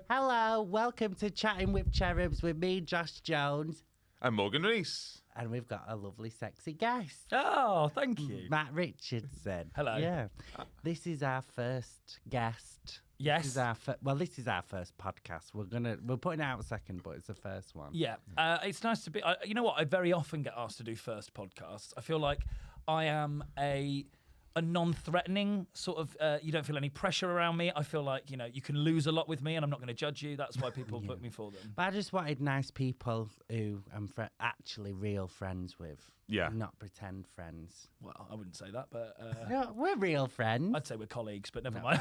Hello, welcome to Chatting with Cherubs with me, Josh Jones. And Morgan Rees. And we've got a lovely, sexy guest. Oh, thank you. Matt Richardson. Hello. Yeah. This is our first guest. Yes. This is our first podcast. We're putting it out second, but it's the first one. Yeah. It's nice to be... you know what? I very often get asked to do first podcasts. I feel like I am a non-threatening sort of... you don't feel any pressure around me. I feel like, you can lose a lot with me and I'm not going to judge you. That's why people book me for them. But I just wanted nice people who I'm actually real friends with. Yeah. Not pretend friends. Well, I wouldn't say that, but... No, we're real friends. I'd say we're colleagues, but never mind.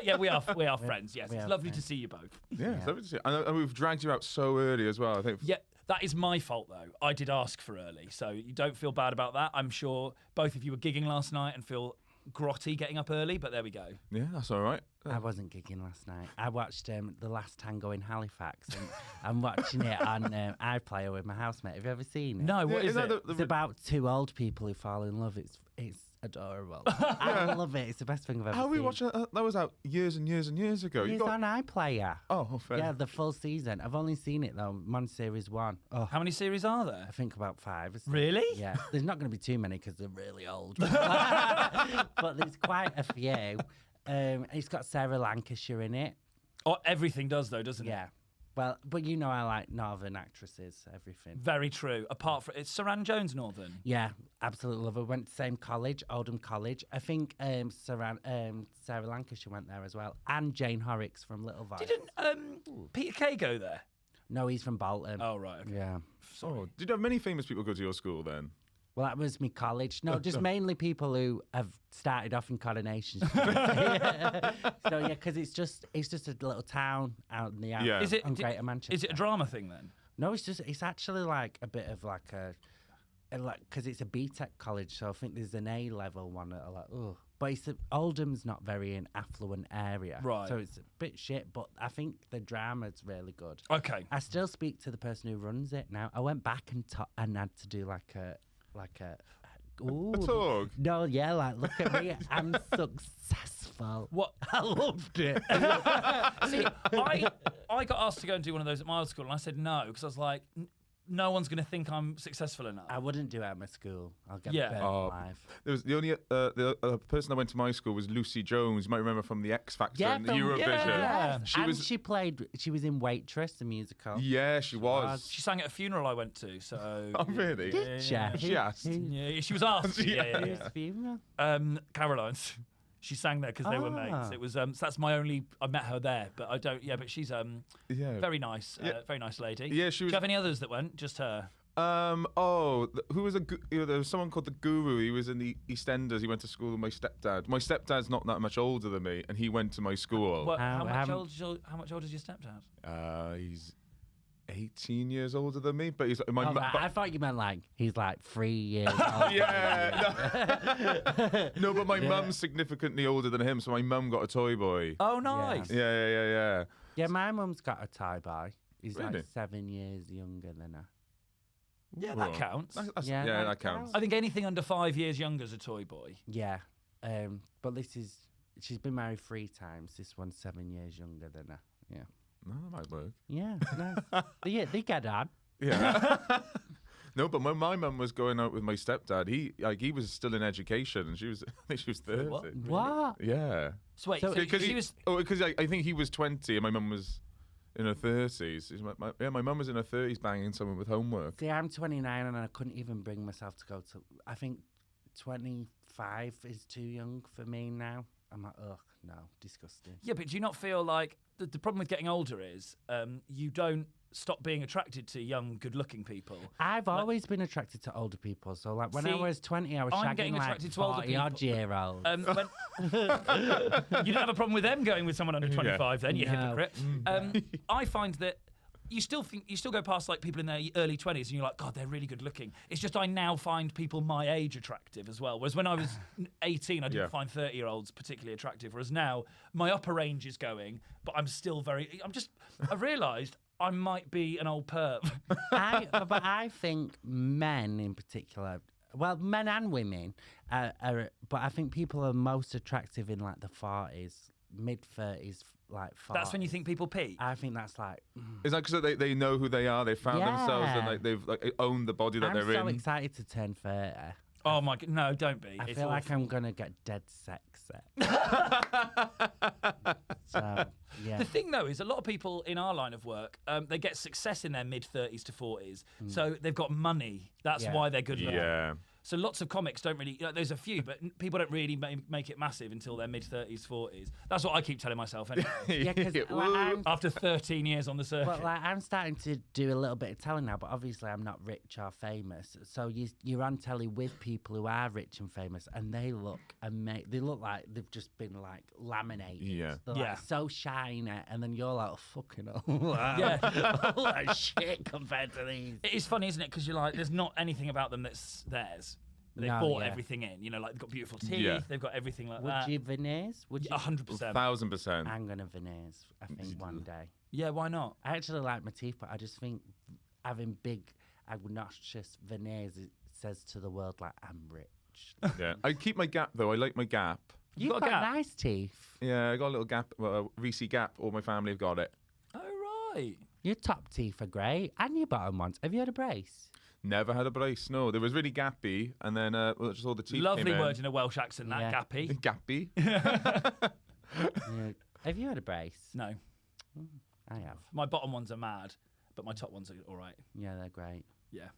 Yeah, we are friends, yes. It's lovely to see you both. Yeah, it's lovely to see you. And we've dragged you out so early as well, I think. Yeah, that is my fault, though. I did ask for early, so you don't feel bad about that. I'm sure both of you were gigging last night and feel grotty getting up early, but there we go. Yeah, that's all right. I wasn't gigging last night. I watched The Last Tango in Halifax, and I'm watching it on iPlayer with my housemate. Have you ever seen it? No, what is it? It's about two old people who fall in love. It's adorable. I love it. It's the best thing I've ever seen. How are we watching that? That was out years and years and years ago. It's on iPlayer. Oh, fair. Yeah, the full season. I've only seen it, though. I'm on series 1. Oh, How many series are there? I think about 5. Or Really? Yeah. There's not going to be too many because they're really old. But there's quite a few. It's got Sarah Lancashire in it. Oh, everything does, though, doesn't it? Yeah. Well, but I like Northern actresses, everything. Very true. Apart from... It's Saran Jones Northern. Yeah, absolutely love her. Went to the same college, Oldham College. I think Sarah Lancashire went there as well. And Jane Horrocks from Little Voice. Didn't Peter Kay go there? No, he's from Bolton. Oh, right. Okay. Yeah. Oh, did you have many famous people go to your school then? Well, that was my college. No, just mainly people who have started off in Coronation Street. So, yeah, because it's just a little town out in the Yeah. Is it on Greater Manchester. Is it a drama thing then? No, it's actually like a bit of like because it's a BTEC college, so I think there's an A-level one that are like, oh. But Oldham's not very an affluent area. Right. So it's a bit shit, but I think the drama's really good. Okay. I still speak to the person who runs it now. I went back and had to do like a ooh. A talk? No, yeah, like, look at me. I'm successful. What? I loved it. See, I got asked to go and do one of those at my old school, and I said no, because I was like, no one's going to think I'm successful enough. I wouldn't do it at my school. I'll get Yeah. burned alive. There was the only the person that went to my school was Lucy Jones. You might remember from the X Factor and the Eurovision. Yeah. She was in Waitress, the musical. Yeah, she was. She sang at a funeral I went to, so... Oh, really? Did she? She asked. Yeah, she was asked. Yeah. Whose funeral? Caroline's. She sang there because they were mates. It was so that's my only. I met her there, but I don't. Yeah, but she's very nice, very nice lady. Yeah, she was. Do you have any others that went? Just her. Who was there was someone called the Guru. He was in the EastEnders. He went to school with my stepdad. My stepdad's not that much older than me, and he went to my school. How much old is your stepdad? He's 18 years older than me, but he's I thought you meant like he's like 3 years old. Yeah. No, but my mum's significantly older than him, so my mum got a toy boy. Oh, nice. Yeah. Yeah, my mum's got a tie boy. He's Really? like 7 years younger than her. Yeah, that counts. Yeah, that that counts. I think anything under 5 years younger is a toy boy. Yeah, but she's been married 3 times. This one's 7 years younger than her. Yeah. No, that might work. Yeah, nice. they get on. Yeah. No, but my mum was going out with my stepdad. He was still in education, and I think she was 30. What? Yeah. So wait, because I think he was 20 and my mum was in her 30s. My mum was in her 30s banging someone with homework. See, I'm 29 and I couldn't even bring myself to go to. I think 25 is too young for me now. I'm like, ugh, no, disgusting. Yeah, but do you not feel like the problem with getting older is you don't stop being attracted to young, good-looking people? I've always been attracted to older people. So, like, when I was 20, I was shagging like 40-odd-year-olds. You don't have a problem with them going with someone under 25, then, you hypocrite. I find that you still go past like people in their early 20s and you're like, God, they're really good looking. It's just I now find people my age attractive as well. Whereas when I was 18, I didn't find 30-year-olds particularly attractive. Whereas now my upper range is going, but I'm still I realised I might be an old perv. But I think men in particular, well, men and women, but I think people are most attractive in like the 40s, mid-30s like 40s. That's when you think people peak. I think that's like. Is that because they know who they are? They found themselves and like they've like owned the body that they're in. I'm so excited to turn 30. Oh my god, no, don't be. I feel like I'm gonna get dead sexy. So yeah. The thing though is a lot of people in our line of work, they get success in their mid-30s to 40s, so they've got money. That's why they're good looking. Yeah. So lots of comics don't really. There's a few, but people don't really make it massive until their mid-30s, 40s. That's what I keep telling myself anyway. Yeah, because After 13 years on the circuit. well, like, I'm starting to do a little bit of telling now, but obviously I'm not rich or famous. So you're on telly with people who are rich and famous, and they look amazing. They look like they've just been like laminated. Yeah. They're Yeah. like so shiny, and then you're like, oh, fucking hell. Yeah. All that shit compared to these. It is funny, isn't it? Because you're like, there's not anything about them that's theirs. They No, bought yeah. everything in. You know, like they've got beautiful teeth. Yeah. They've got everything like Would that. you veneers? Would you? 100%. 1,000%. I'm gonna veneers. I think one day. Yeah, why not? I actually like my teeth, but I just think having big, obnoxious veneers says to the world like I'm rich. Yeah. I keep my gap though. I like my gap. You've got got, a gap? nice teeth. Yeah, I got a little gap, a Reese gap. All my family have got it. Oh right. Your top teeth are great, and your bottom ones. Have you had a brace? Never had a brace. No, there was really gappy, and then just all the teeth. Lovely came word in a Welsh accent, that Yeah. gappy. Gappy. Yeah. Have you had a brace? No, I have. my bottom ones are mad, but my top ones are all right. Yeah, they're great. Yeah.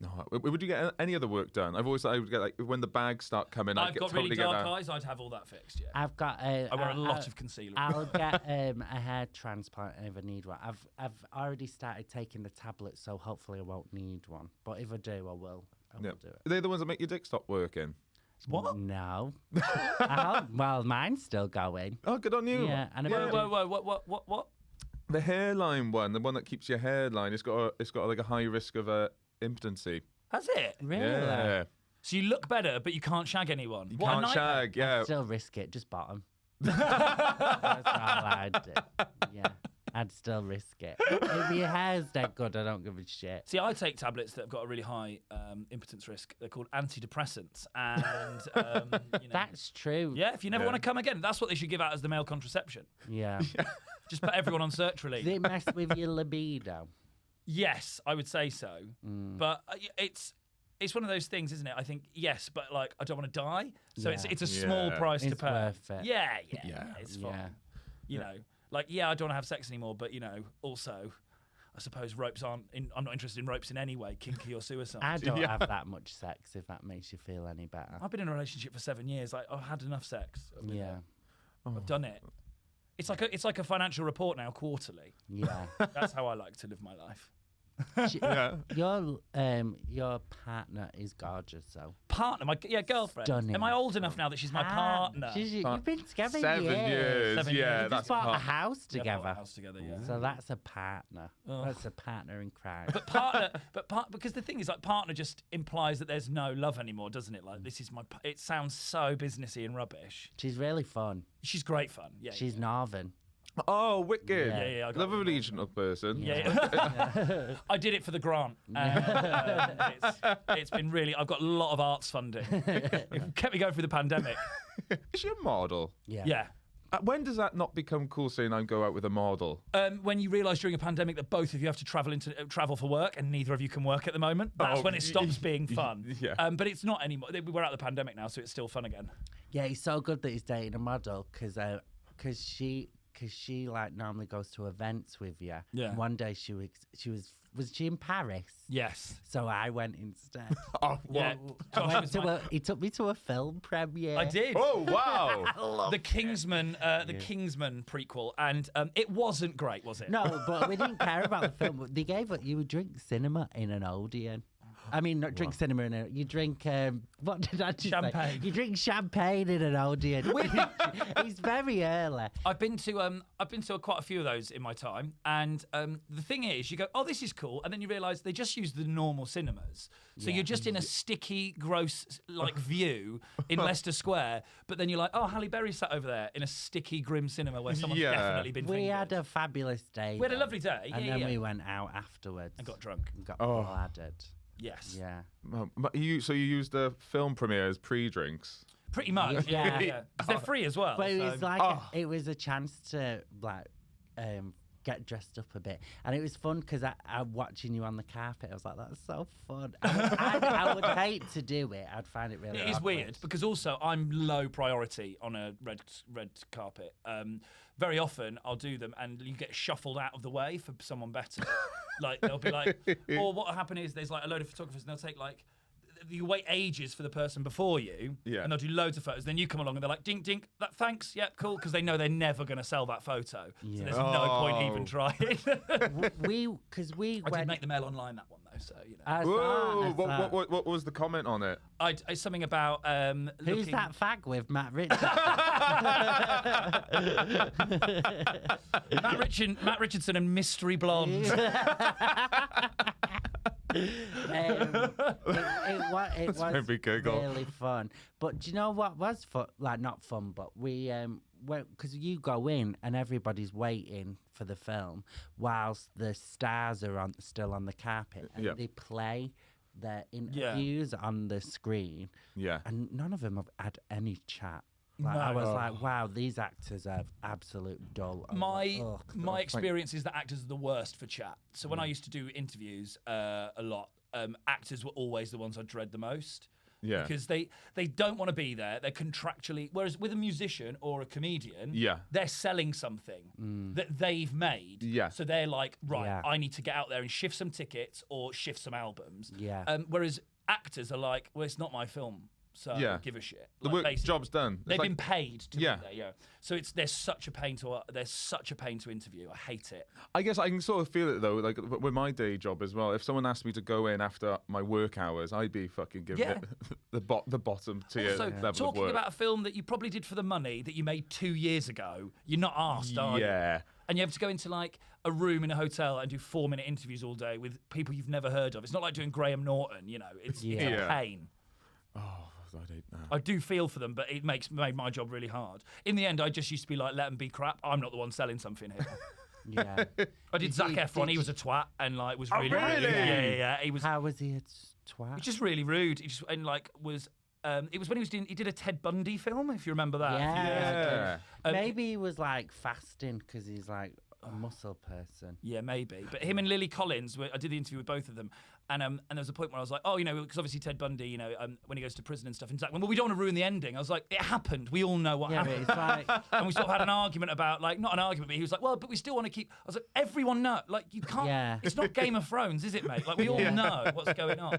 No, would you get any other work done? I would get like when the bags start coming. I've got totally really get dark that. eyes. I'd have all that fixed. Yeah. I've got a. I wear a lot of concealer. I'll get a hair transplant if I need one. I've already started taking the tablets, so hopefully I won't need one. But if I do, I will. I Yeah. will do it. Are they the ones that make your dick stop working? What? No. Well, mine's still going. Oh, good on you. Yeah, and Whoa, what? The hairline one, the one that keeps your hairline, it's got like a high risk of impotency. Has it? Really? Yeah. So you look better, but you can't shag anyone. You What a can't nightmare. shag. Yeah. I'd still risk it, just bottom. That's all I'd do. Yeah, I'd still risk it. If your hair's that good, I don't give a shit. See, I take tablets that have got a really high impotence risk. They're called antidepressants, and you know, That's true. yeah. If you never Yeah. want to come again, that's what they should give out as the male contraception. Yeah. Just put everyone on search relief. Does it mess with your libido? Yes, I would say so. Mm. But it's one of those things, isn't it? I think yes, but like I don't want to die, so Yeah. it's a small Yeah. price to It's pay. worth it. Yeah, Yeah. it's fine. Yeah. You know, like yeah, I don't want to have sex anymore, but you know, also, I suppose ropes aren't. I'm not interested in ropes in any way, kinky or suicide. I don't Yeah. have that much sex, if that makes you feel any better. I've been in a relationship for 7 years. I've had enough sex. Yeah. I've done it. It's like a financial report now, quarterly. Yeah. That's how I like to live my life. Yeah. Your partner is gorgeous, though. Partner, girlfriend. Stunning. Am I old enough now that she's my partner? You've been together 7 years. 7 yeah, years. You that's just bought a hot. house Yeah, together. bought a house together, yeah. So that's a partner. Oh. That's a partner in crime. But partner, because the thing is, like, partner just implies that there's no love anymore, doesn't it? Like, this is it sounds so businessy and rubbish. She's really fun. She's great fun. Yeah. She's northern. Oh, wicked. Yeah, I got Love a it. regional person. Yeah. I did it for the grant. It's been really. I've got a lot of arts funding. It kept me going through the pandemic. Is she a model? Yeah. Yeah. When does that not become cool saying I go out with a model? When you realise during a pandemic that both of you have to travel for work and neither of you can work at the moment, that's Oh, when it stops being fun. Yeah. But it's not anymore. We're out of the pandemic now, so it's still fun again. Yeah, he's so good that he's dating a model because she like normally goes to events with you. Yeah. One day she was she in Paris? Yes. So I went instead. Oh, Yeah. I went he took me to a film premiere. I did. Oh, wow. The Kingsman, Kingsman prequel, and it wasn't great, was it? No, but we didn't care about the film. They gave it. You would drink cinema in an Odeon. I mean, not drink cinema in it. You drink, what did I just Champagne. say? You drink champagne in an Odeon. It's very early. I've been to quite a few of those in my time, and the thing is, you go, oh, this is cool, and then you realise they just use the normal cinemas, so you're just in a sticky, gross view in Leicester Square, but then you're like, oh, Halle Berry sat over there in a sticky, grim cinema where someone's Yeah. definitely been. We fingered. had a fabulous day. We had a though. lovely day, And yeah, then yeah. we went out afterwards. And got drunk. And got Oh. bladdered. Yes. Yeah. So you use the film premiere as pre-drinks? Pretty much, yeah. 'Cause they're free as well. But it so- was like it was a chance to get dressed up a bit, and it was fun because I'm watching you on the carpet. I was like, that's so fun. I would hate to do it. I'd find it really. It is awkward. weird because also I'm low priority on a red carpet. Very often I'll do them and you get shuffled out of the way for someone better. Like they'll be like, or what will happen is there's like a load of photographers and they'll take like. You wait ages for the person before you, and they'll do loads of photos. Then you come along and they're like, dink, dink, thanks, yep, cool, because they know they're never going to sell that photo. So there's no point even trying. we I did make the mail online, that one, though, so, you know. Whoa, what was the comment on it? It's something about Who's that fag with Matt Richardson? Matt Richardson and Mystery Blonde. It was really fun. But do you know what was fun? Like, not fun, but we because you go in and everybody's waiting for the film whilst the stars are still on the carpet, and they play their interviews on the screen. Yeah, and none of them have had any chat. Like, I was like, wow, these actors are absolute dull. My experience is that actors are the worst for chat. So when I used to do interviews a lot, actors were always the ones I dread the most. Yeah. Because they don't want to be there. They're contractually... Whereas with a musician or a comedian, they're selling something that they've made. Yeah. So they're like, right, I need to get out there and shift some tickets or shift some albums. Yeah. Whereas actors are like, well, it's not my film. So give a shit. The job's done. They've been paid to be there, So there's such a pain to interview. I hate it. I guess I can sort of feel it though, like with my day job as well. If someone asked me to go in after my work hours, I'd be fucking giving it the bottom tier level of work. Talking about a film that you probably did for the money that you made 2 years ago, you're not asked, are you? Yeah. And you have to go into like a room in a hotel and do 4-minute interviews all day with people you've never heard of. It's not like doing Graham Norton, you know. It's a pain. Oh. I do feel for them, but it made my job really hard. In the end, I just used to be like, let them be crap. I'm not the one selling something here. I did Zac Efron. He was a twat and like was really rude. Yeah. He was. How was he a twat? He's just really rude. He just was. It was when he did a Ted Bundy film, if you remember that. Yeah. Maybe he was like fasting because he's like a muscle person. Yeah, maybe. But him and Lily Collins, I did the interview with both of them, and there was a point where I was like, oh, you know, because obviously Ted Bundy, you know, when he goes to prison and stuff, and Zach went, well, we don't want to ruin the ending. I was like, it happened. We all know what happened. But it's like... And we sort of had an argument about, like, not an argument, but he was like, well, but we still want to keep... I was like, everyone know. Like, you can't... Yeah. It's not Game of Thrones, is it, mate? Like, we all know what's going on.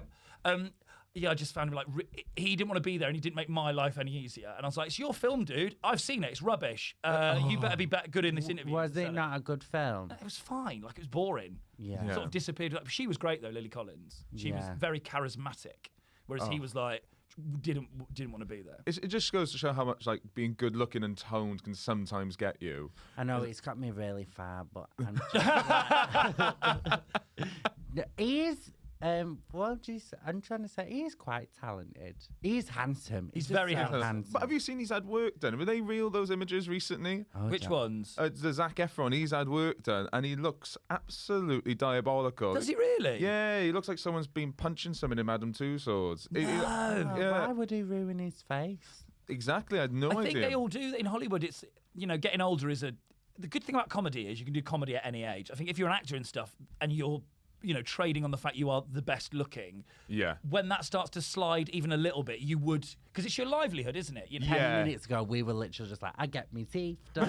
I just found him like he didn't want to be there, and he didn't make my life any easier. And I was like, "It's your film, dude. I've seen it. It's rubbish. You better be good in this interview." Was it not a good film? It was fine. Like it was boring. Yeah. Sort of disappeared. She was great though, Lily Collins. She was very charismatic, whereas he was like didn't want to be there. It just goes to show how much like being good looking and toned can sometimes get you. I know it's got me really far, but I'm he is. I'm trying to say he is quite talented. He's handsome. He's very handsome. But have you seen he's had work done? Were they real, those images recently? Which ones? The Zac Efron, he's had work done, and he looks absolutely diabolical. Does he really? Yeah, he looks like someone's been punching someone in Madame Tussauds. No. Why would he ruin his face? Exactly, I had no idea. I think they all do. In Hollywood, it's, you know, getting older is the good thing about comedy is you can do comedy at any age. I think if you're an actor and stuff, and you're, you know, trading on the fact you are the best looking. Yeah. When that starts to slide even a little bit, you would, because it's your livelihood, isn't it? 10 minutes ago, we were literally just like, I get me teeth done.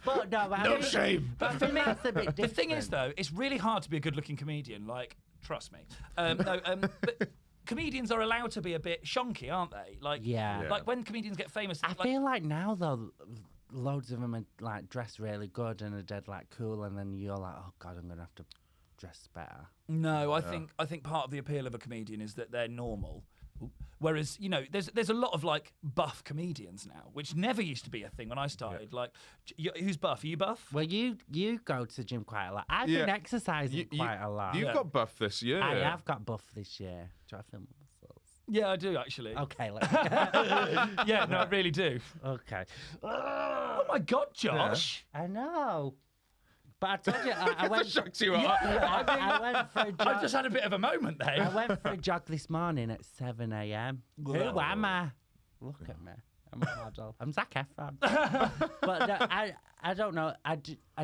But no, no shame. But for me, it's a bit different. The thing is, though, it's really hard to be a good-looking comedian. Like, trust me. But comedians are allowed to be a bit shonky, aren't they? Like, like when comedians get famous. I feel like now though, loads of them are like dressed really good and are dead like cool, and then you're like, oh god, I'm gonna have to dress better. No, I think part of the appeal of a comedian is that they're normal. Whereas, you know, there's a lot of like buff comedians now, which never used to be a thing when I started. Like, who's buff? Are you buff? Well, you go to the gym quite a lot. I've been exercising quite a lot. You've got buff this year. I have got buff this year. Do I feel my muscles? Yeah, I do actually. Okay, let's yeah, no, I really do. Okay. Oh my God, Josh! I know. But I told you, I went. Shocked you up. I went for a jog. I just had a bit of a moment there. I went for a jog this morning at 7 a.m. Who am I? Look at me. I'm a model. I'm Zac Efron. But no, I don't know. I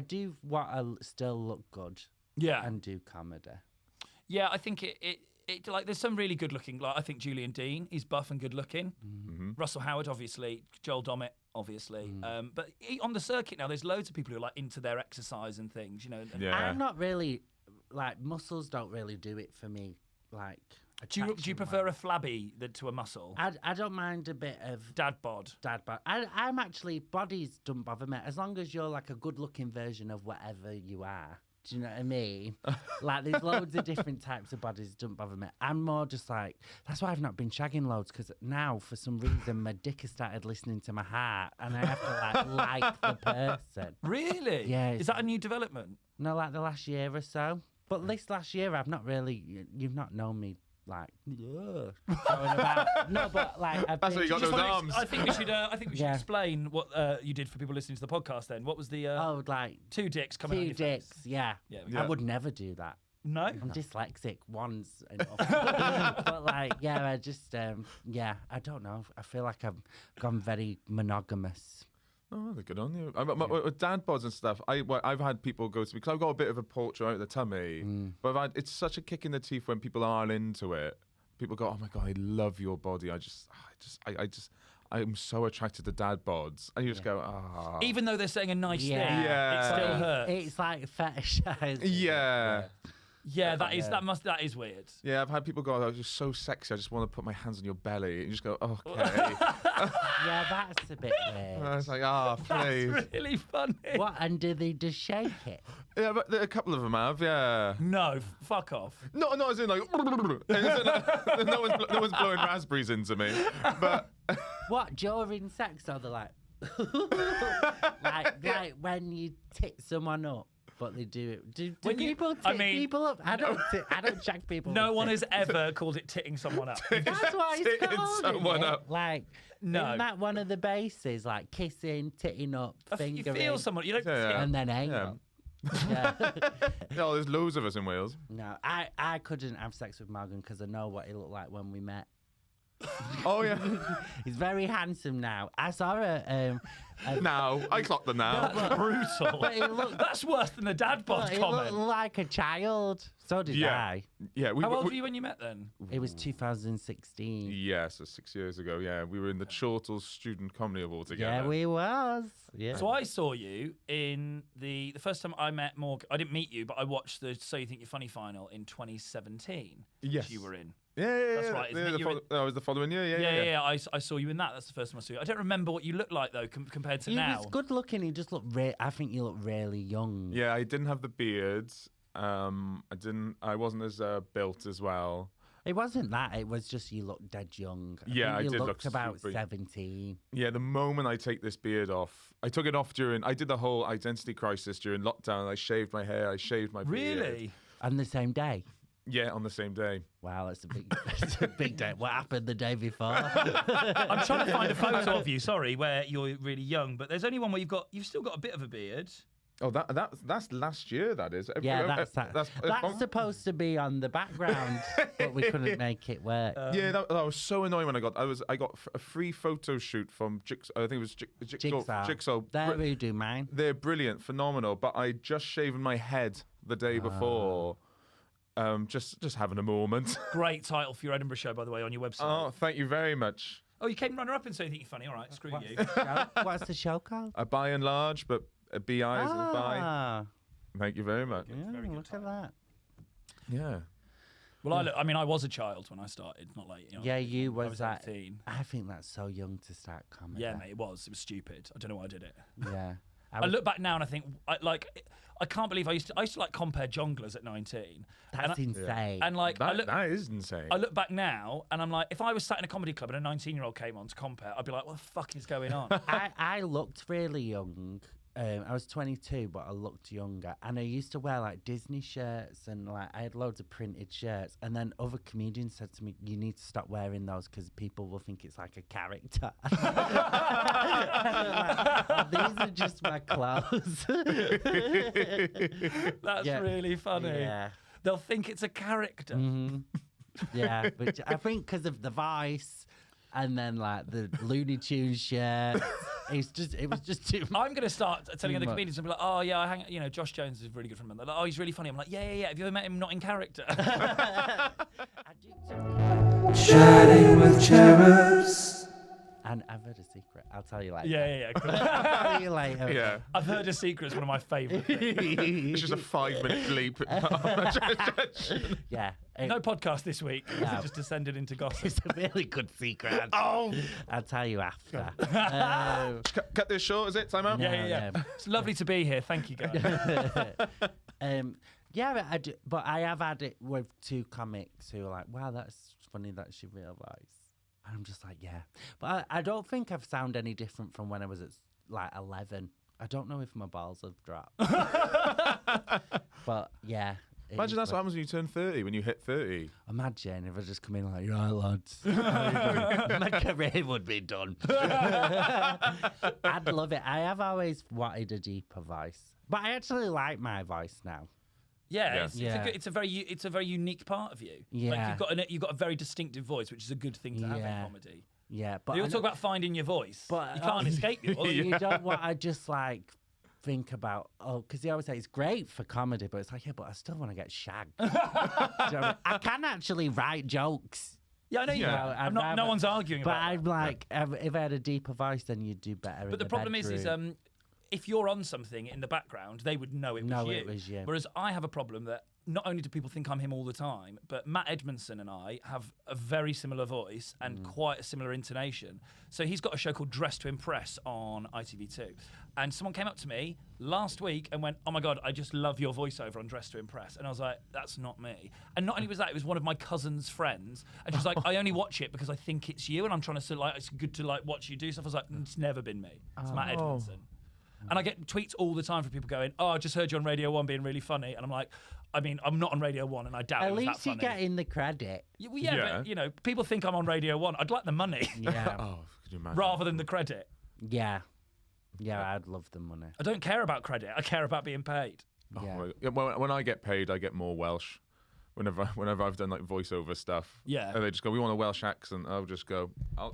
do want to still look good. Yeah. And do comedy. Yeah, I think it like there's some really good looking. Like I think Julian Dean, he's buff and good looking. Mm-hmm. Russell Howard, obviously. Joel Dommett, obviously. But on the circuit now, there's loads of people who are like into their exercise and things. You know. Yeah. I'm not really like muscles. Don't really do it for me. Like. Do you prefer a flabby to a muscle? I don't mind a bit of dad bod. I'm actually bodies don't bother me as long as you're like a good looking version of whatever you are. Do you know what I mean? Like there's loads of different types of bodies don't bother me. I'm more just like that's why I've not been shagging loads because now for some reason my dick has started listening to my heart and I have to like the person. Really? Yeah. Is that a new development? No, like the last year or so. But this last year I've not really. You've not known me. Like, going about. No, but like, that's why you got those arms. I think we should. Explain what you did for people listening to the podcast. Then, what was the? Like two dicks coming out. Two dicks. Face. Yeah. I would never do that. No, I'm dyslexic. One's enough. But like, yeah, I just, I don't know. I feel like I've gone very monogamous. Oh, they're good on you. With dad bods and stuff, I've had people go to me because I've got a bit of a portrait out of the tummy. But it's such a kick in the teeth when people are into it. People go, "Oh my god, I love your body." I'm so attracted to dad bods, and you just go, "Ah." Even though they're saying a nice thing, it still hurts. It's like fetishizing. Yeah. Yeah, that is weird. Yeah, I've had people go, "Oh, you're so sexy. I just want to put my hands on your belly." And you just go, "Okay." Yeah, that's a bit weird. And I was like, please. That's really funny. What? And do they just shake it? Yeah, but a couple of them have. Yeah. No, fuck off. No, as in like. No one's blowing raspberries into me. But what during sex? Or they're like, like when you tit someone up. But they do it. Do people tit people up? I don't check people. No one has ever called it titting someone up. That's why it's called someone up. Like, isn't that one of the bases? Like kissing, titting up, fingering. You feel someone, you don't and then anal. Yeah. No, there's loads of us in Wales. No, I couldn't have sex with Morgan because I know what he looked like when we met. Oh yeah, he's very handsome now. I saw a now I clocked them now. That's brutal. But that's worse than the dad bod comment. He looked like a child. So did I. Yeah. How old were you when you met then? It was 2016. Yeah, so 6 years ago. Yeah, we were in the Chortle Student Comedy Award together. Yeah, we was. Yeah. So I saw you in the first time I met Morgan. I didn't meet you, but I watched the So You Think You're Funny final in 2017. Yes, which you were in. Yeah. That's right. That was the following year. Yeah. I saw you in that. That's the first time I saw you. I don't remember what you looked like though, compared to now. He was good looking. He just looked. I think you look really young. Yeah, I didn't have the beard. I wasn't as built as well. It wasn't that. It was just you looked dead young. I did look looked about 17. Yeah, the moment I take this beard off, I took it off I did the whole identity crisis during lockdown. I shaved my hair. I shaved my beard. Really? On the same day. Yeah, on the same day. Wow, that's a big day. What happened the day before? I'm trying to find a photo of you. Sorry, where you're really young, but there's only one where you've still got a bit of a beard. Oh, that's last year. That is. Yeah, that's supposed to be on the background, but we couldn't make it work. That was so annoying when I got a free photo shoot from Jigsaw. I think it was Jigsaw. They're who do mine. They're brilliant, phenomenal. But I just shaven my head the day before. Just having a moment. Great title for your Edinburgh show, by the way, on your website. Oh, thank you very much. Oh, you came runner-up and So You Think You're Funny. All right, screw you. What's the show called? A By and Large, but a BI is a by. Thank you very much. Yeah, look at that. Yeah. Well, I was a child when I started, not like you was I was that. 18. I think that's so young to start comedy. Yeah, mate, it was stupid. I don't know why I did it. Yeah. I look back now and I think, I can't believe I used to compare jonglers at 19. That's insane. And that is insane. I look back now and I'm like, if I was sat in a comedy club and a 19-year-old came on to compare, I'd be like, what the fuck is going on? I looked really young I was 22, but I looked younger, and I used to wear like Disney shirts, and like I had loads of printed shirts. And then other comedians said to me, "You need to stop wearing those because people will think it's like a character." Like, oh, these are just my clothes. That's really funny. Yeah. They'll think it's a character. Mm-hmm. Yeah, but I think because of the Vice, and then like the Looney Tunes shirt. It was just too much. I'm going to start telling other comedians and be like, oh, yeah, I hang. You know, Josh Jones is really good friend. They're like, oh, he's really funny. I'm like, yeah. Have you ever met him not in character? I do. Chatting with cherubs. And I've heard a secret. I'll tell you later. Yeah. Cool. I'll tell you later. Yeah. I've heard a secret. It's one of my favourite. It's just a 5-minute bleep. Yeah. No podcast this week. No. It just descended into gossip. It's a really good secret. Oh! I'll tell you after. Cut this short, is it? Time out? Yeah. It's lovely to be here. Thank you, guys. Yeah, but I have had it with 2 comics who are like, wow, that's funny, that's your real voice. And I'm just like, yeah. But I don't think I've sounded any different from when I was at like 11. I don't know if my balls have dropped. But yeah. Imagine that's what happens when you turn 30, when you hit 30. Imagine if I just come in like, you're right, lads. My career would be done. I'd love it. I have always wanted a deeper voice. But I actually like my voice now. Yeah, it's a very unique part of you. Yeah, like you've got a very distinctive voice, which is a good thing to have in comedy. Yeah, but you all talk about finding your voice, but you can't escape your voice. You don't want. I just like think about because they always say it's great for comedy, but it's like but I still want to get shagged. I can actually write jokes. Yeah, I know you. Yeah. No one's arguing but about I'm like, if I had a deeper voice, then you'd do better. But the problem is if you're on something in the background, they would know it was you. Whereas I have a problem that not only do people think I'm him all the time, but Matt Edmondson and I have a very similar voice and quite a similar intonation. So he's got a show called Dress to Impress on ITV2. And someone came up to me last week and went, oh my God, I just love your voiceover on Dress to Impress. And I was like, that's not me. And not only was that, it was one of my cousin's friends. And she was like, I only watch it because I think it's you. And I'm trying to it's good to watch you do stuff. I was like, it's never been me. It's Matt Edmondson. And I get tweets all the time from people going, oh, I just heard you on Radio 1 being really funny. And I'm like, I mean, I'm not on Radio 1 and I doubt it was that funny. At least you're getting the credit. But, people think I'm on Radio 1. I'd like the money. Yeah. Could you imagine? Rather than the credit. Yeah. Yeah, I'd love the money. I don't care about credit. I care about being paid. Yeah. When I get paid, I get more Welsh. Whenever I've done voiceover stuff, and they just go, we want a Welsh accent. I'll just go, I'll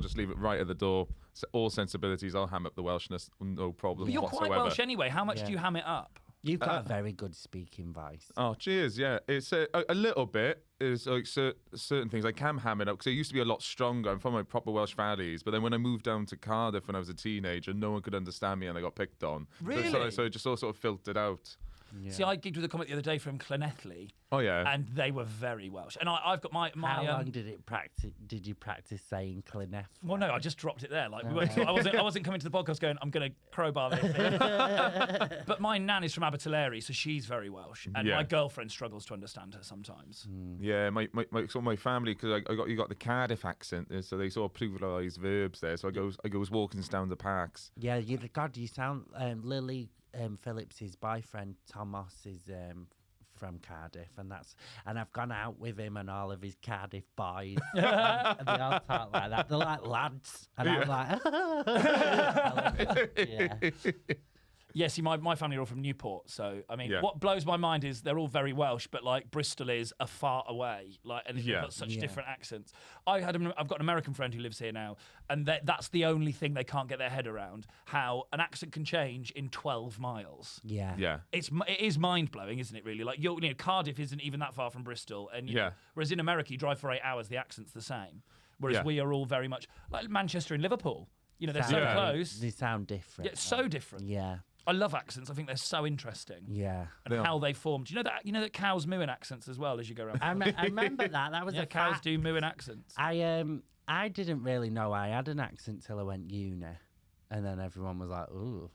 just leave it right at the door. So all sensibilities, I'll ham up the Welshness, no problem. But you're whatsoever. quite Welsh anyway. How much do you ham it up? You've got a very good speaking voice. Oh, cheers! Yeah, it's a little bit. Is like certain things I can ham it up because it used to be a lot stronger. I'm from my proper Welsh valleys, but then when I moved down to Cardiff when I was a teenager, no one could understand me and I got picked on. Really? So it just all sort of filtered out. Yeah. See, I gigged with a comic the other day from Llanelli. Oh yeah, and they were very Welsh. And I've got my. How long did you practice saying Llanelli? Well, no, I just dropped it there. Like we weren't, I wasn't coming to the podcast going, I'm going to crowbar this. But my nan is from Abertillery, so she's very Welsh, and my girlfriend struggles to understand her sometimes. Yeah, my family, because you got the Cardiff accent, so they sort of pluralise verbs there. So I goes walking down the parks. Yeah, you sound Lily. Phillips's boyfriend Thomas is from Cardiff, and I've gone out with him and all of his Cardiff boys, and they all talk like that. They're like lads, and I'm like, Yeah, see, my family are all from Newport, so I mean, what blows my mind is they're all very Welsh, but like Bristol is a far away, and they've got such different accents. I've got an American friend who lives here now, and that's the only thing they can't get their head around: how an accent can change in 12 miles. Yeah. It is mind blowing, isn't it? Really, like Cardiff isn't even that far from Bristol, and whereas in America you drive for 8 hours, the accent's the same. Whereas we are all very much like Manchester and Liverpool. They're so close. They sound different. Yeah, so different. Yeah. I love accents. I think they're so interesting. Yeah. And how they formed. Do you know that cows moo in accents as well as you go around? I remember that. That was a cows do moo in accents. I didn't really know I had an accent till I went uni. And then everyone was like, ooh.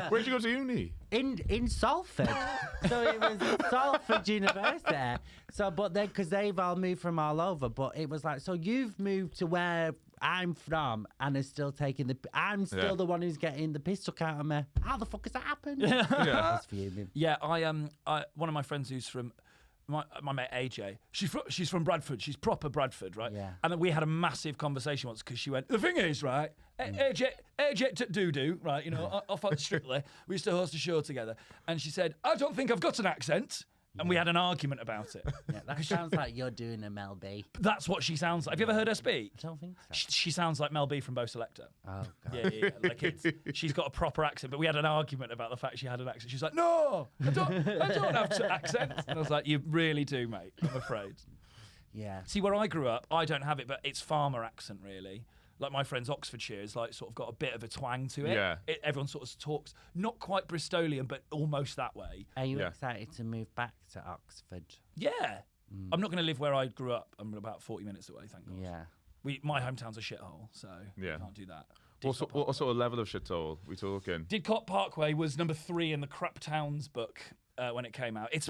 Where'd you go to uni? In Salford. So it was Salford University. So, but then, because they've all moved from all over, but it was like, so you've moved to where I'm from and is still taking the. I'm still the one who's getting the piss took out of me. How the fuck has that happened? I was fuming. Yeah, I one of my friends who's from. My mate AJ, she's from Bradford. She's proper Bradford, right? Yeah. And then we had a massive conversation once because she went, the thing is, right, AJ doo-doo, right, you know, off at Strictly. We used to host a show together. And she said, I don't think I've got an accent. And we had an argument about it. Yeah, that sounds like you're doing a Mel B. That's what she sounds like. Have you ever heard her speak? I don't think so. She sounds like Mel B from Bo Selector. Oh, God. Yeah. Like she's got a proper accent, but we had an argument about the fact she had an accent. She's like, no, I don't have an accent. And I was like, you really do, mate, I'm afraid. Yeah. See, where I grew up, I don't have it, but it's farmer accent, really. Like my friend's Oxfordshire is like sort of got a bit of a twang to it. Yeah. Everyone sort of talks, not quite Bristolian, but almost that way. Are you excited to move back to Oxford? Yeah. I'm not going to live where I grew up. I'm about 40 minutes away, thank God. Yeah. My hometown's a shithole, so can't do that. What sort of level of shithole we talking? Didcot Parkway was number 3 in the Crap Towns book when it came out. It's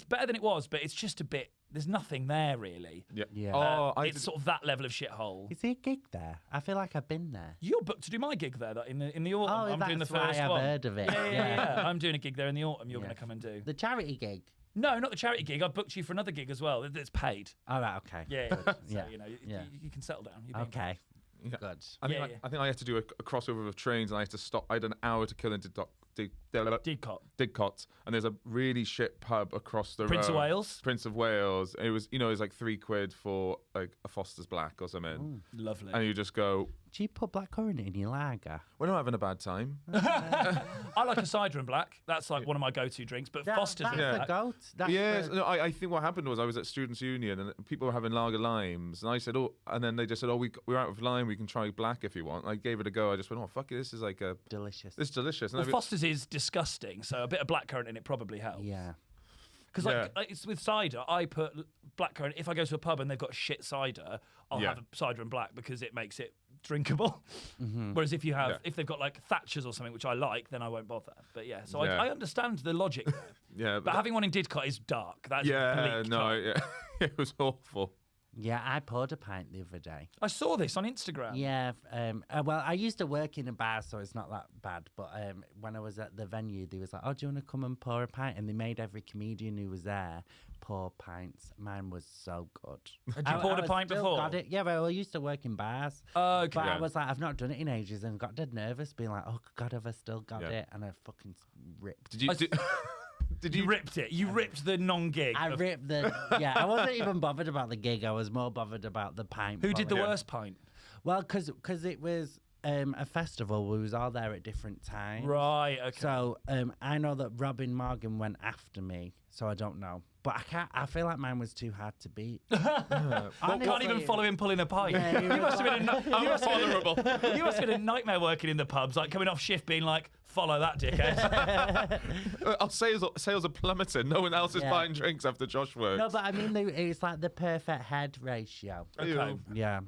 better than it was, but it's just a bit. There's nothing there really. Yeah. It's sort of that level of shithole. Is there a gig there? I feel like I've been there. You're booked to do my gig there in the autumn. Oh, I'm doing the that's first why I've one. heard of it. Yeah. I'm doing a gig there in the autumn. You're going to come and do The charity gig. No, not the charity gig. I've booked you for another gig as well. It's paid. All right. Okay. Yeah. So, Yeah. you know, Yeah. you can settle down. You're being Okay. Yeah. Good. I think I had to do a crossover of trains, and I had to stop. I had an hour to kill into Didcot. and there's a really shit pub across the Prince road. of Wales. Prince of Wales. It was, it was like £3 for like a Foster's Black or something. Lovely. And you just go, Do you put blackcurrant in your lager? we're not having a bad time. I like a cider and black. That's like one of my go-to drinks. But Foster's That's and the black. goat. That's Yes, the- no, I think what happened was I was at Students' Union and people were having lager limes, and I said, and then they just said, we're out of lime, we can try black if you want. And I gave it a go. I just went, fuck it, this is like delicious. this is delicious. And Well, Foster's is disgusting, so a bit of blackcurrant in it probably helps. Yeah. Because like it's with cider, I put blackcurrant. If I go to a pub and they've got shit cider, I'll have a cider and black because it makes it drinkable. Whereas if they've got like Thatcher's or something, which I like, then I won't bother. But so I understand the logic there. But having one in Didcot is dark. That's bleak dark. It was awful. Yeah, I poured a pint the other day. I saw this on Instagram. Yeah, well, I used to work in a bar, so it's not that bad. But when I was at the venue, they was like, "Oh, do you want to come and pour a pint?" And they made every comedian who was there pour pints. Mine was so good. Had you poured a pint before? Got it. Yeah, well, I used to work in bars. Okay. But I was like, I've not done it in ages, and got dead nervous, being like, "Oh God, have I still got it?" And I fucking ripped. Did you ripped it? You ripped the non-gig. I ripped the. Yeah, I wasn't even bothered about the gig. I was more bothered about the pint. Who did the quality. worst pint? Well, because it was a festival. We was all there at different times. Right. Okay. So I know that Robin Morgan went after me, so I don't know. But I can't. I feel like mine was too hard to beat. I can't even follow him pulling a pint. Yeah, you must have been you must have been a nightmare working in the pubs, like coming off shift, being like, "Follow that, dickhead." Our sales are plummeting. No one else is buying drinks after Josh works. No, but I mean, it's like the perfect head ratio. Okay. Yeah.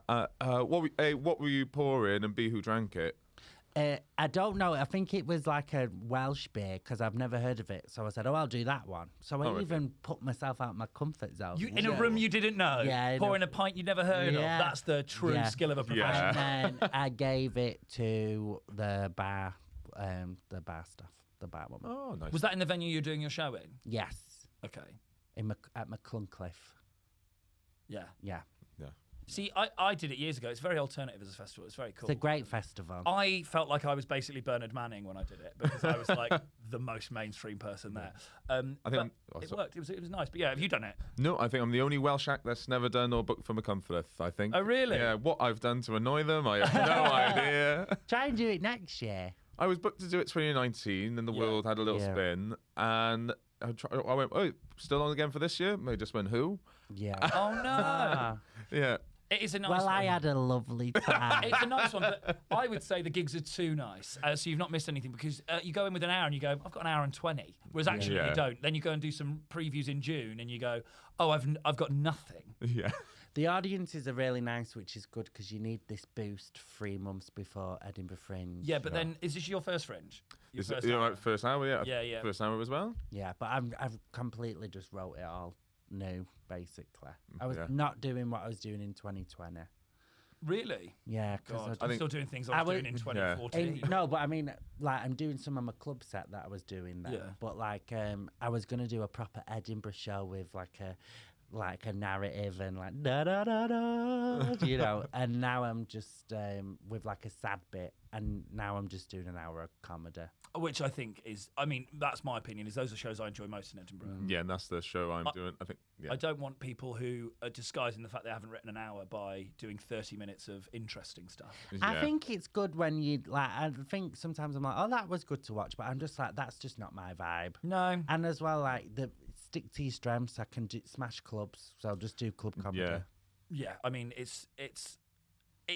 What were you pouring, and B, who drank it? I don't know. I think it was like a Welsh beer because I've never heard of it. So I said, "Oh, I'll do that one." So I even put myself out of my comfort zone. In a room you didn't know, pouring a pint you'd never heard of. That's the true skill of a professional. And then I gave it to the bar staff, the bar woman. Oh, nice. Was that in the venue you're doing your show in? Yes. Okay. At McCluncliffe. Yeah. Yeah. See, I did it years ago. It's very alternative as a festival. It's very cool. It's a great festival. I felt like I was basically Bernard Manning when I did it because I was like the most mainstream person there. I think it worked. It was nice. But yeah, have you done it? No, I think I'm the only Welsh act that's never done or booked for McConfleth, I think. Oh, really? Yeah, what I've done to annoy them, I have no idea. Try and do it next year. I was booked to do it 2019, and the world had a little spin, and I went, still on again for this year? They just went, who? Yeah. Oh, no. Yeah. It is a nice Well, one. I had a lovely time. It's a nice one, but I would say the gigs are too nice. So you've not missed anything because you go in with an hour and you go, I've got an hour and 20. Whereas actually you don't. Then you go and do some previews in June and you go, oh, I've got nothing. Yeah. The audiences are really nice, which is good because you need this boost 3 months before Edinburgh Fringe. Yeah, but then is this your first Fringe? Your First hour, yeah. Yeah. First hour as well? Yeah, but I've completely just wrote it all new, basically. I was not doing what I was doing in 2020. Really? Yeah, God, because I'm still doing things I was doing in 2014. no, but I mean, like, I'm doing some of my club set that I was doing then. Yeah. But like, I was gonna do a proper Edinburgh show with like a narrative and like da da da da, you know. And now I'm just with like a sad bit, and now I'm just doing an hour of comedy. Which I think is, I mean, that's my opinion, is those are shows I enjoy most in Edinburgh. Yeah, and that's the show I'm doing. I think. Yeah. I don't want people who are disguising the fact they haven't written an hour by doing 30 minutes of interesting stuff. I think it's good when you like. I think sometimes I'm like, oh, that was good to watch, but I'm just like, that's just not my vibe. No. And as well, like stick to your strengths. I can smash clubs, so I'll just do club comedy. Yeah, I mean, it's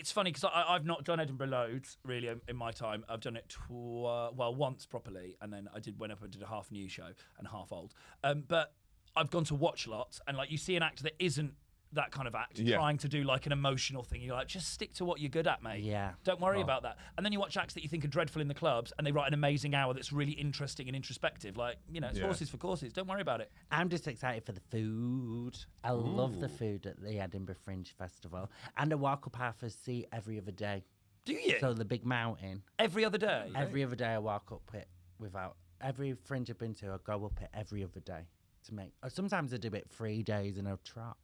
funny because I've not done Edinburgh loads really in my time. I've done it once properly, and then went up and did a half new show and half old. But I've gone to watch lots, and like you see an actor that isn't that kind of act trying to do like an emotional thing. You're like, just stick to what you're good at, mate. Yeah. Don't worry about that. And then you watch acts that you think are dreadful in the clubs, and they write an amazing hour that's really interesting and introspective. Like, you know, it's horses for courses. Don't worry about it. I'm just excited for the food. I love the food at the Edinburgh Fringe Festival. And I walk up Half-Sea every other day. Do you? So the big mountain. Every other day? Every other day I walk up it without... Every fringe I've been to, I go up it every other day to make... Sometimes I do it 3 days in a trot.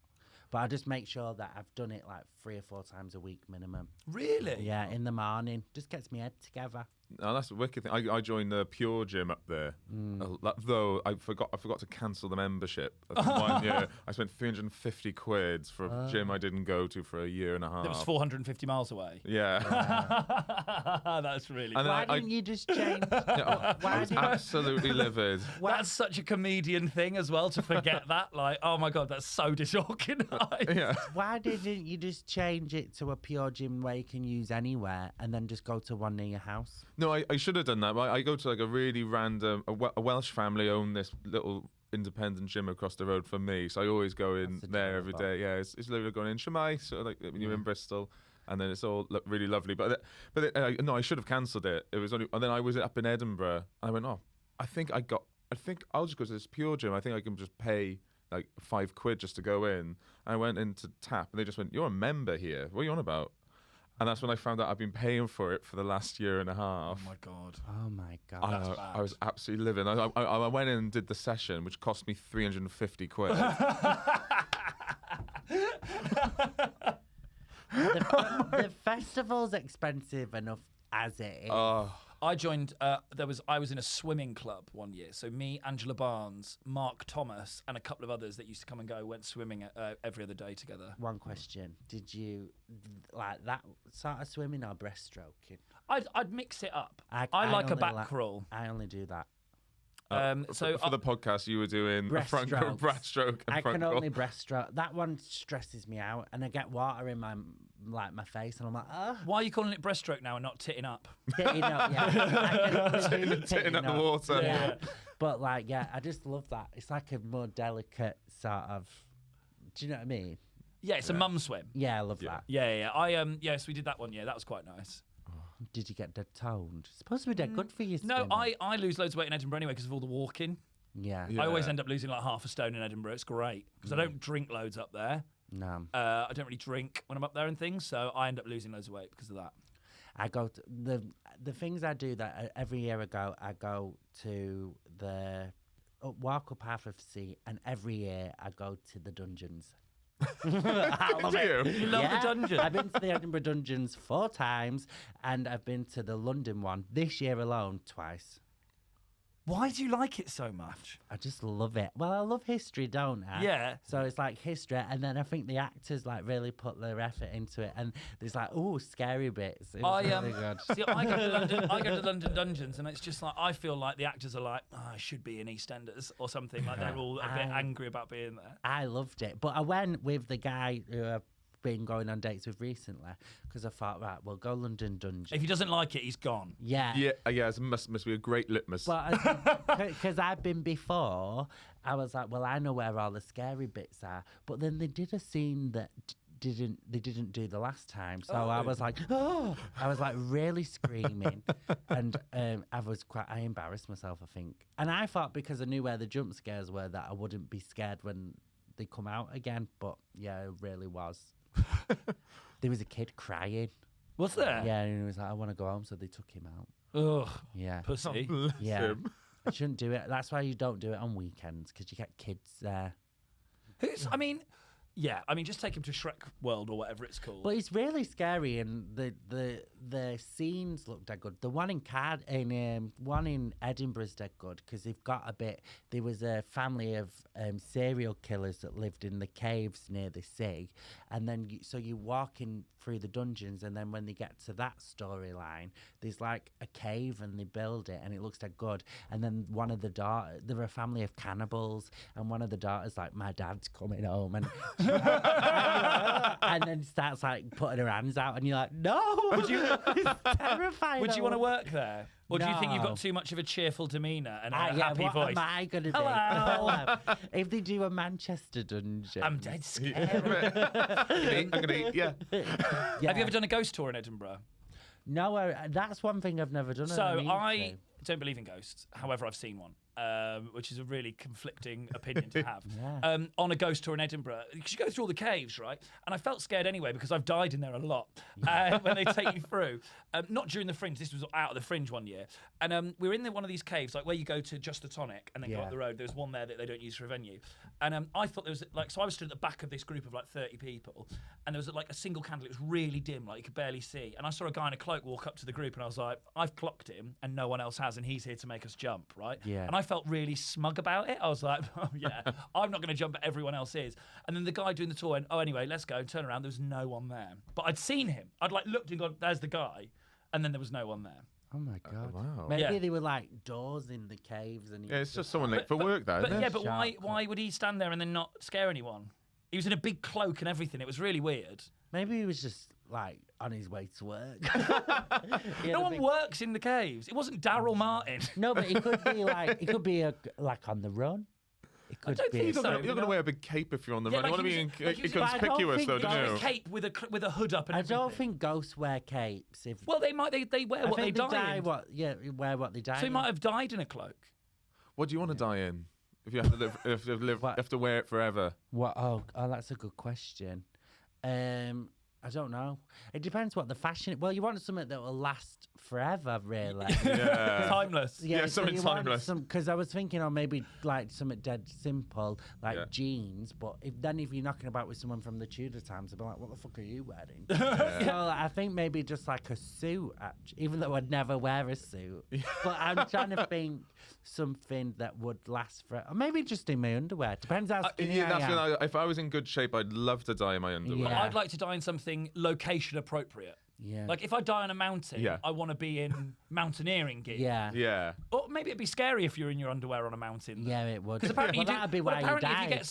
But I just make sure that I've done it like 3 or 4 times a week minimum. Really? Yeah, in the morning. Just gets my head together. Oh, that's a wicked thing. I joined the Pure Gym up there, though I forgot to cancel the membership. 1 year, I spent 350 quid for a gym I didn't go to for a year and a half. That was 450 miles away. Yeah. That's really. And Why didn't you just change? I was absolutely livid. That's such a comedian thing as well, to forget that. Like, oh my God, that's so disorganized. Yeah. Why didn't you just change it to a Pure Gym where you can use anywhere and then just go to one near your house? No, I should have done that. But I go to like a really random, a Welsh family own this little independent gym across the road from me. So I always go in there every day. Yeah, it's literally going in Shemai, so like when you're in Bristol. And then it's all really lovely. But no, I should have cancelled it. It was only, and then I was up in Edinburgh. And I went, I think I'll just go to this Pure Gym. I think I can just pay like £5 just to go in. And I went in to tap, and they just went, "You're a member here. What are you on about?" And that's when I found out I've been paying for it for the last year and a half. Oh my God. Oh my God. That's bad. I was absolutely livid. I went in and did the session, which cost me 350 quid. The festival's expensive enough as it is. I joined. I was in a swimming club one year. So me, Angela Barnes, Mark Thomas, and a couple of others that used to come and go went swimming every other day together. One question: did you like that sort of swimming or breaststroking? I'd mix it up. I like a back crawl. I only do that. So for the podcast, you were doing a front breaststroke. I can only breaststroke. That one stresses me out, and I get water in my face, and I'm like, oh. Why are you calling it breaststroke now and not titting up? Titting up, yeah. Titting up the water. Yeah. But like, yeah, I just love that. It's like a more delicate sort of. Do you know what I mean? Yeah, it's a mum swim. Yeah, I love that. Yeah. Yes, we did that one year. That was quite nice. Did you get dead toned? It's supposed to be dead good for you. No, I lose loads of weight in Edinburgh anyway because of all the walking. Yeah. I always end up losing like half a stone in Edinburgh. It's great because I don't drink loads up there. No. I don't really drink when I'm up there and things, so I end up losing loads of weight because of that. I go to the things I do that every year I go to the walk up Half-Sea, and every year I go to the dungeons. I love it. You love the dungeon. I've been to the Edinburgh dungeons 4 times, and I've been to the London one this year alone twice. Why do you like it so much? I just love it. Well, I love history, don't I? Yeah. So it's like history, and then I think the actors like really put their effort into it, and there's like scary bits. It was really good. See, I go to London dungeons, and it's just like I feel like the actors are like, I should be in EastEnders or something. Like they're all a bit angry about being there. I loved it, but I went with the guy who I've been going on dates with recently because I thought, right, we'll go London Dungeon. If he doesn't like it, he's gone. Yeah. Yeah. It must be a great litmus. But because I've been before, I was like, well, I know where all the scary bits are. But then they did a scene that they didn't do the last time, so I was like, I was like really screaming, and I embarrassed myself, I think. And I thought because I knew where the jump scares were that I wouldn't be scared when they come out again. But yeah, it really was. There was a kid crying. Was there? Yeah, and he was like, I want to go home, so they took him out. Ugh. Yeah. Pussy. Yeah. I shouldn't do it. That's why you don't do it on weekends, because you get kids there. Just take him to Shrek World or whatever it's called. But it's really scary, and the scenes look dead good. The one in Edinburgh is dead good because they've got a bit. There was a family of serial killers that lived in the caves near the sea, and then you walk in through the dungeons, and then when they get to that storyline, there's like a cave and they build it, and it looks dead good. And then one of the daughters, they're a family of cannibals, and one of the daughters like, my dad's coming home, and and then starts like putting her hands out, and you're like, no, it's terrifying. Would you want to work there? Or do you think you've got too much of a cheerful demeanour and a happy what voice? Am I going to be? Hello. If they do a Manchester dungeon. I'm dead scared. I'm going to eat, yeah. Have you ever done a ghost tour in Edinburgh? No, that's one thing I've never done. So I don't believe in ghosts. However, I've seen one. Which is a really conflicting opinion to have. On a ghost tour in Edinburgh, because you go through all the caves, right? And I felt scared anyway because I've died in there a lot when they take you through. Not during the Fringe. This was out of the Fringe one year. And we were in one of these caves, like where you go to Just the Tonic and then go up the road. There's one there that they don't use for a venue. And I thought there was so I was stood at the back of this group of like 30 people, and there was like a single candle. It was really dim, like you could barely see. And I saw a guy in a cloak walk up to the group, and I was like, I've clocked him, and no one else has, and he's here to make us jump, right? Yeah. And I felt really smug about it. I was like, oh yeah, I'm not going to jump, but everyone else is. And then the guy doing the tour went, oh, anyway, let's go. Turn around, there was no one there. But I'd seen him. I'd like looked and gone, there's the guy. And then there was no one there. Oh my God. Wow. Maybe they were like doors in the caves. And Yeah, it's just someone late for work, that, isn't it? But why would he stand there and then not scare anyone? He was in a big cloak and everything. It was really weird. Maybe he was just like on his way to work. No one works in the caves. It wasn't Daryl Martin. No, but it could be like on the run. It could be. You're not going to wear a big cape if you're on the run. like you want to be inconspicuous, though, don't you? A cape with a hood up and everything. I don't think ghosts wear capes. Well, they might. They wear what they die in. Wear what they die in. So he might have died in a cloak. What do you want to die in? If you have to live, if you have to wear it forever. What? Oh, that's a good question. I don't know. It depends what the fashion. Well, you want something that will last forever, really. Yeah. Timeless. Yeah, something timeless. Because I was thinking, maybe like something dead simple, like jeans. But if you're knocking about with someone from the Tudor times, I'd be like, what the fuck are you wearing? So I think maybe just like a suit, actually, even though I'd never wear a suit. But I'm trying to think something that would last for. Or maybe just in my underwear. Depends how skinny I am. If I was in good shape, I'd love to die in my underwear. Yeah. I'd like to die in something location appropriate. Yeah. Like if I die on a mountain, I want to be in mountaineering gear. Yeah. Yeah. Or maybe it'd be scary if you're in your underwear on a mountain. Yeah, it would. Because apparently that'd be why you die.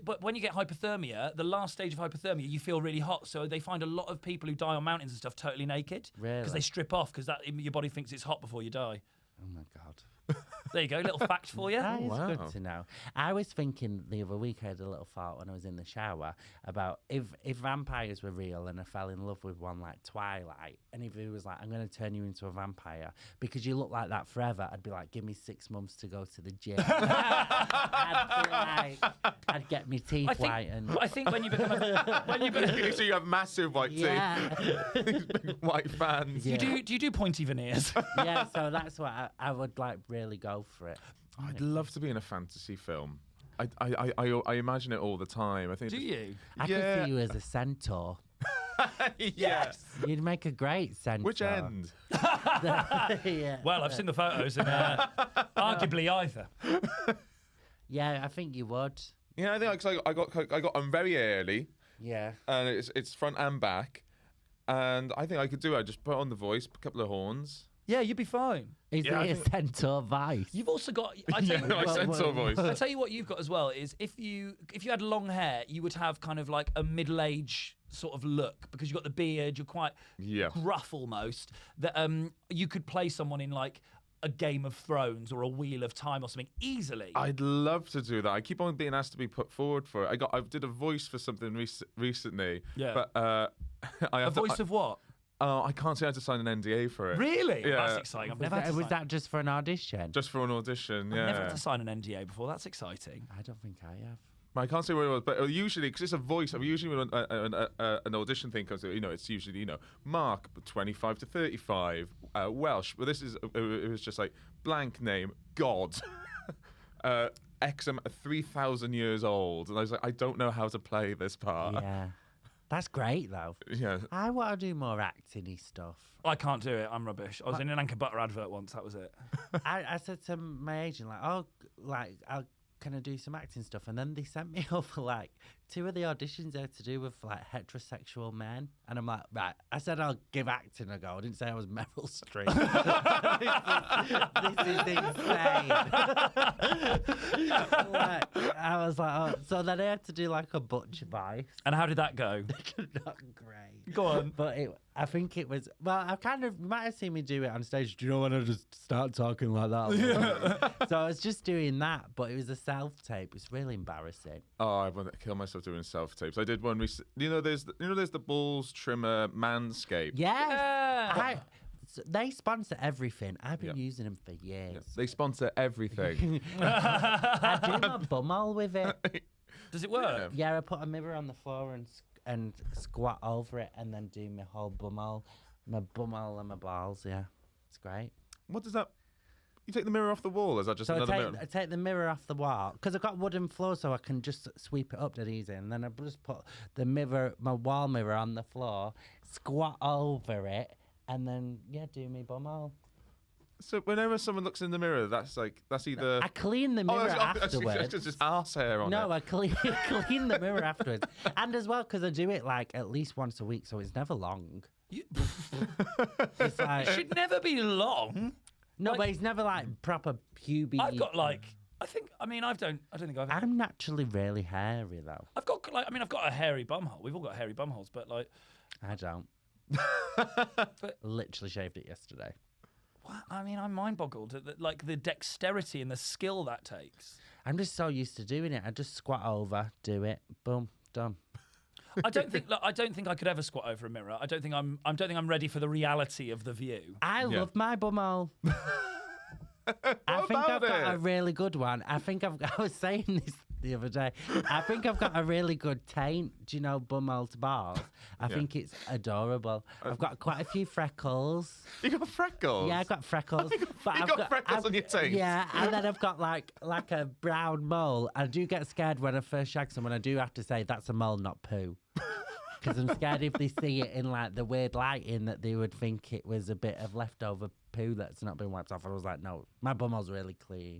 But when you get hypothermia, the last stage of hypothermia, you feel really hot. So they find a lot of people who die on mountains and stuff totally naked. Really? Because they strip off because your body thinks it's hot before you die. Oh my God. There you go, little fact for you. That is good to know. I was thinking the other week, I had a little thought when I was in the shower about if vampires were real and I fell in love with one like Twilight, and if he was like, I'm going to turn you into a vampire because you look like that forever, I'd be like, give me 6 months to go to the gym. I'd get my teeth whitened. I think when you become So you have massive white teeth. These big white fans. Yeah. Do you do pointy veneers? Yeah, so that's what I would like really go for it. I'd love to be in a fantasy film. I imagine it all the time. I think. Do you? I could see you as a centaur. Yes. You'd make a great centaur. Which end? Well, I've seen the photos, and arguably either. Yeah, I think you would. Yeah, I think I got on very early. Yeah. And it's front and back, and I think I could do it. I just put on the voice, a couple of horns. Yeah, you'd be fine. Is it a centaur voice? You've also got. Centaur voice. I tell you what you've got as well is if you had long hair, you would have kind of like a middle-age sort of look because you've got the beard. You're quite gruff almost. That you could play someone in like a Game of Thrones or a Wheel of Time or something easily. I'd love to do that. I keep on being asked to be put forward for it. I did a voice for something recently. Yeah. But a voice of what? I can't say I had to sign an NDA for it. Really? Yeah. That's exciting. Was that just for an audition? Just for an audition, yeah. I've never had to sign an NDA before. That's exciting. I don't think I have. I can't say what it was, but usually, because it's a voice, usually when an audition thing comes, it's usually, Mark, 25 to 35, Welsh. But this is, it was just like, blank name, God. X 3,000 years old. And I was like, I don't know how to play this part. Yeah. That's great, though. Yeah. I want to do more acting-y stuff. I can't do it. I'm rubbish. I was in an Anchor Butter advert once. That was it. I said to my agent, can I do some acting stuff? And then they sent me over, 2 of the auditions they had to do with, heterosexual men. And I'm like, right. I said I'll give acting a go. I didn't say I was Meryl Streep. this is insane. I was like, oh. So then I had to do, a butcher voice. And how did that go? Not great. Go on. But I think it was, I you might have seen me do it on stage. Do you know when I just start talking like that? Yeah. So I was just doing that, but it was a self-tape. It's really embarrassing. Oh, I want to kill myself doing self-tapes. I did one recently. There's the balls trimmer Manscaped. Yeah. They sponsor everything. I've been using them for years. Yeah. They sponsor everything. I do my bumhole with it. Does it work? Yeah, I put a mirror on the floor and squat over it and then do my whole bumhole, and my balls. Yeah, it's great. What does that? You take the mirror off the wall? Is that just another mirror? I take the mirror off the wall because I've got wooden floor, so I can just sweep it up that easy. And then I just put my wall mirror on the floor, squat over it, and then do my bumhole. So whenever someone looks in the mirror, that's either... I clean the mirror afterwards. It's just arse hair on it. No, I clean the mirror afterwards. And as well, because I do it at least once a week, so it's never long. It's it should never be long. No, but it's never proper pubic. I've got I don't think I've... I'm naturally really hairy, though. I've got I've got a hairy bumhole. We've all got hairy bumholes, but I don't. Literally shaved it yesterday. I'm mind-boggled at the dexterity and the skill that takes. I'm just so used to doing it. I just squat over, do it, boom, done. I don't think I could ever squat over a mirror. I don't think I'm ready for the reality of the view. I love my bumhole. I think I've got a really good one. I was saying this the other day. I think I've got a really good taint. Do you know bumhole to balls? I think it's adorable. I've got quite a few freckles. You got freckles? Yeah, I've got freckles. You got freckles on your taint? Yeah, and then I've got like a brown mole. I do get scared when I first shag someone. I do have to say that's a mole, not poo. Because I'm scared if they see it in the weird lighting that they would think it was a bit of leftover poo that's not been wiped off. I was like, no, my bumhole's really clean.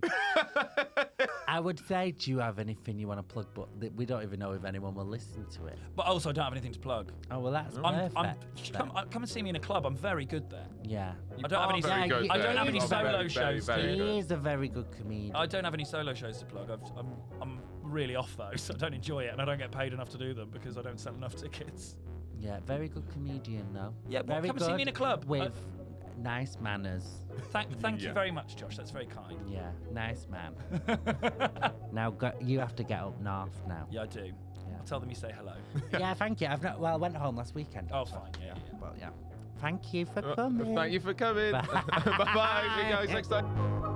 I would say, do you have anything you want to plug? But we don't even know if anyone will listen to it. But also, I don't have anything to plug. Oh, well, that's perfect. Come and see me in a club. I'm very good there. Yeah. I don't have any. I don't have any solo shows. He is a very good comedian. I don't have any solo shows to plug. I'm really off though, so I don't enjoy it, and I don't get paid enough to do them because I don't sell enough tickets. Yeah, very good comedian though. Yeah, well, come and see me in a club with nice manners. Thank you very much, Josh. That's very kind. Yeah, nice man. Now you have to get up north now. Yeah, I do. Yeah. I'll tell them you say hello. Yeah, thank you. I went home last weekend. Oh, fine. Yeah. Well, yeah. Thank you for coming. Thank you for coming. Bye. Bye. See you guys next time.